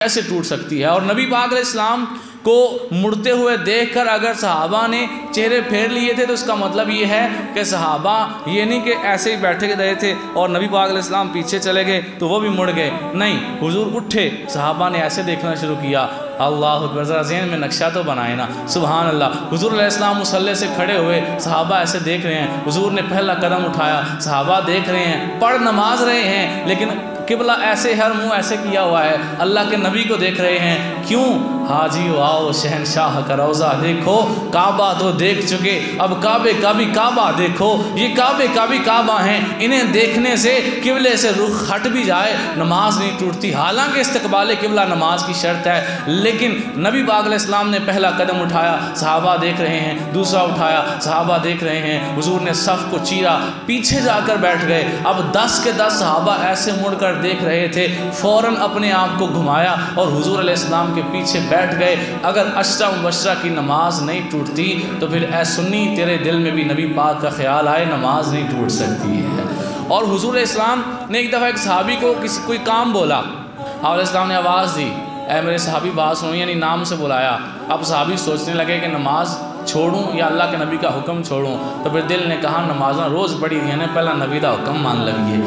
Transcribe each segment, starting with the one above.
ایسے ٹوٹ سکتی ہے۔ اور نبی پاک علیہ السلام کو مڑتے ہوئے دیکھ کر اگر صحابہ نے چہرے پھیر لیے تھے تو اس کا مطلب یہ ہے کہ صحابہ یہ نہیں کہ ایسے ہی بیٹھے رہے تھے اور نبی پاک علیہ السلام پیچھے چلے گئے تو وہ بھی مڑ گئے، نہیں، حضور اٹھے، صحابہ نے ایسے دیکھنا شروع کیا۔ اللہ اکبر، ذرا ذہن میں نقشہ تو بنائے نا، سبحان اللہ۔ حضور علیہ السلام مصلی سے کھڑے ہوئے، صحابہ ایسے دیکھ رہے ہیں، حضور نے پہلا قدم اٹھایا، صحابہ دیکھ رہے ہیں، پڑھ نماز رہے ہیں، لیکن قبلہ ایسے ہر منہ ایسے کیا ہوا ہے، اللہ کے نبی کو دیکھ رہے ہیں۔ کیوں؟ حاجی آؤ شہنشاہ کا روضہ دیکھو، کعبہ تو دیکھ چکے، اب کعبے کا بھی کعبہ دیکھو، یہ کعبے کا بھی کعبہ ہیں، انہیں دیکھنے سے قبلے سے رخ ہٹ بھی جائے نماز نہیں ٹوٹتی، حالانکہ استقبال قبلہ نماز کی شرط ہے، لیکن نبی پاک علیہ السلام نے پہلا قدم اٹھایا، صحابہ دیکھ رہے ہیں، دوسرا اٹھایا، صحابہ دیکھ رہے ہیں، حضور نے صف کو چیرا، پیچھے جا کر بیٹھ گئے۔ اب 10 کے 10 صحابہ ایسے مڑ کر دیکھ رہے تھے، فوراً اپنے آپ کو گھمایا اور حضور علیہ السلام کے پیچھے بیٹھ گئے۔ اگر عشرہ مبشرہ کی نماز نہیں ٹوٹتی تو پھر اے سنی تیرے دل میں بھی نبی پاک کا خیال آئے، نماز نہیں ٹوٹ سکتی ہے۔ اور حضور علیہ السلام نے ایک دفعہ ایک صحابی کو کوئی کام بولا، آپ علیہ السلام نے آواز دی، اے میرے صحابی بات سنو، یعنی نام سے بلایا۔ اب صحابی سوچنے لگے کہ نماز چھوڑوں یا اللہ کے نبی کا حکم چھوڑوں، تو پھر دل نے کہا نمازاں روز پڑھی تھی نا، پہلا نبی کا حکم مان لگیے۔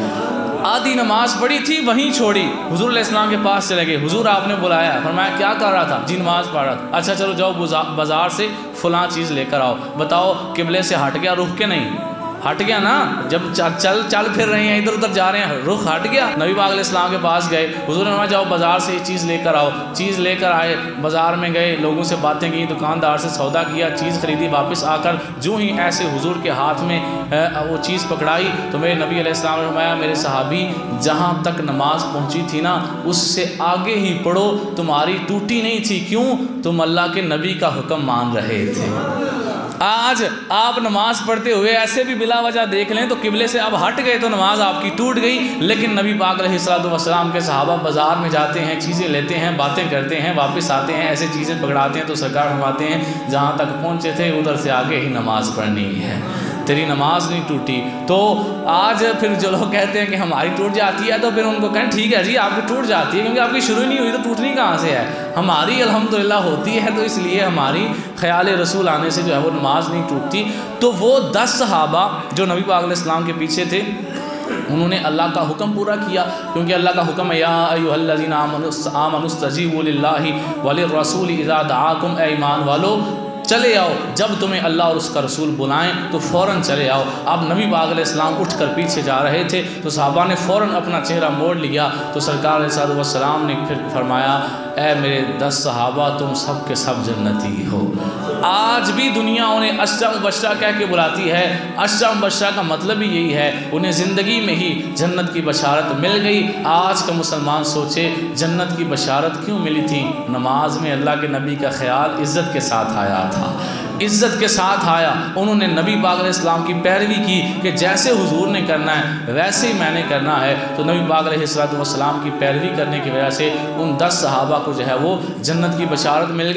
آدھی نماز پڑھی تھی وہیں چھوڑی، حضور علیہ السلام کے پاس چلے گئے، حضور آپ نے بلایا، فرمایا کیا کر رہا تھا؟ جی نماز پڑھ رہا تھا۔ اچھا چلو جاؤ بازار سے فلاں چیز لے کر آؤ، بتاؤ قبلے سے ہٹ گیا رخ کے نہیں؟ ہٹ گیا نا، جب چل پھر رہے ہیں ادھر ادھر جا رہے ہیں، رخ ہٹ گیا۔ نبی پاک علیہ السلام کے پاس گئے، حضور نے فرمایا جاؤ بازار سے یہ چیز لے کر آؤ، چیز لے کر آئے، بازار میں گئے، لوگوں سے باتیں کی، دکاندار سے سودا کیا، چیز خریدی، واپس آ کر جو ہی ایسے حضور کے ہاتھ میں وہ چیز پکڑائی تو میرے نبی علیہ السلام نے فرمایا میرے صحابی جہاں تک نماز پہنچی تھی نا اس سے آگے ہی پڑھو، تمہاری ٹوٹی نہیں تھی، کیوں؟ تم اللہ کے نبی کا حکم مان رہے تھے۔ آج آپ نماز پڑھتے ہوئے ایسے بھی بلا وجہ دیکھ لیں تو قبلے سے اب ہٹ گئے تو نماز آپ کی ٹوٹ گئی، لیکن نبی پاک علیہ السلام کے صحابہ بازار میں جاتے ہیں، چیزیں لیتے ہیں، باتیں کرتے ہیں، واپس آتے ہیں، ایسے چیزیں پکڑاتے ہیں تو سرکار فرماتے ہیں جہاں تک پہنچے تھے ادھر سے آگے ہی نماز پڑھنی ہے، تیری نماز نہیں ٹوٹی۔ تو آج پھر جو لوگ کہتے ہیں کہ ہماری ٹوٹ جاتی ہے تو پھر ان کو کہیں ٹھیک ہے جی آپ کی ٹوٹ جاتی ہے، کیونکہ آپ کی شروع نہیں ہوئی تو ٹوٹنی کہاں سے ہے؟ ہماری الحمدللہ ہوتی ہے، تو اس لیے ہماری خیال رسول آنے سے جو ہے وہ نماز نہیں ٹوٹتی۔ تو وہ 10 صحابہ جو نبی پاک علیہ السلام کے پیچھے تھے انہوں نے اللہ کا حکم پورا کیا، کیونکہ اللہ کا حکم ہے یا ایھا الذین آمنوا استجیبوا للہ وللرسول اذا دعاکم، اے ایمان والو چلے آؤ، جب تمہیں اللہ اور اس کا رسول بلائیں تو فوراً چلے آؤ۔ اب نبی پاک علیہ السلام اٹھ کر پیچھے جا رہے تھے تو صحابہ نے فوراً اپنا چہرہ موڑ لیا، تو سرکار علیہ السلام نے پھر فرمایا اے میرے 10 صحابہ تم سب کے سب جنتی ہو۔ آج بھی دنیا انہیں عشرہ مبشرہ کہہ کے بلاتی ہے، عشرہ مبشرہ کا مطلب ہی یہی ہے، انہیں زندگی میں ہی جنت کی بشارت مل گئی۔ آج کا مسلمان سوچے جنت کی بشارت کیوں ملی تھی؟ نماز میں اللہ کے نبی کا خیال عزت کے ساتھ آیا تھا، عزت کے ساتھ آیا، انہوں نے نبی پاک علیہ السلام کی پیروی کی کہ جیسے حضور نے کرنا ہے ویسے ہی میں نے کرنا ہے، تو نبی پاک علیہ السلام کی پیروی کرنے کی وجہ سے ان 10 صحابہ کو جو ہے وہ جنت کی بشارت مل گئی۔